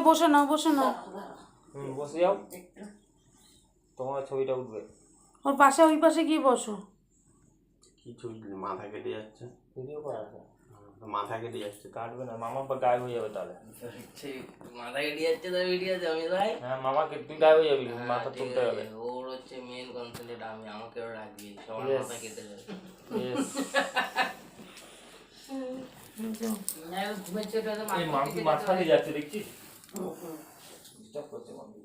বসে নাও বসে নাও। বসে যাও, তোমার ছবিটা উঠবে। ওর পাশে ওই পাশে গিয়ে বসো। কি ছবি? মাথা কেটে যাচ্ছে। ভিডিও করা আছে, মাথা কেটে যাচ্ছে। কাটবে না, মামা গায়েব হয়ে যাবে তাহলে। মাথা কেটে যাচ্ছে তো ভিডিও জমি ভাই। হ্যাঁ মামাকে তুই গায়েব হয়ে যাবি, মাথা তুলতে হবে। ওর হচ্ছে মেন কনসেন্ট্রেট আমি, আমাকে ওর রাখবি, সবার Yes. মাথা কেটে যাবে। Yes. ঘুমেছে ওটা তো এই মাম্পি মাঝখানে যাচ্ছে দেখছিস? ডিস্টার্ব করছে মাম্পি।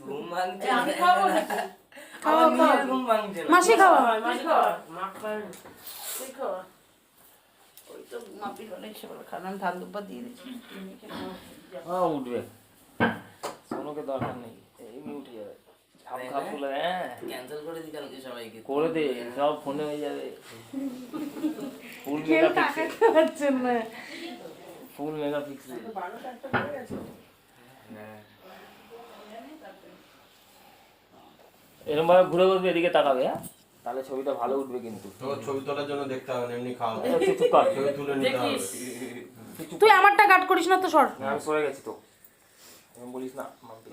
ঘুম ভাঙছে, আমি খাবো নাকি? আমার নিজের ঘুম ভাঙছে না। মাসি খাওয়া। উঠবে, সোনুকে দরকার নেই, এমনি উঠে যাবে। খাপ তুলে হ্যাঁ ক্যান্সেল করে দি কালকে সবাইকে। করে দে, সব ফোনে হয়ে যাবে। ফুল কেউ মেগা টাকা পিক্সেল, খাওয়াচ্ছেন না। ফুল মেগা পিক্সেল। এরকম ভাবে ঘুরে বসবে, এদিকে তাকাবে, হ্যাঁ তাহলে ছবিটা ভালো উঠবে কিন্তু। তোর ছবি তোলার জন্য দেখতে হবে না, এমনি খাওয়া হবে। তুই চুপ কর। ছবি তুলে নিতে হবে। তুই আমারটা কাট করিস না তো, সর। আমি সরে গেছি তো, বলিস না মাম্পি।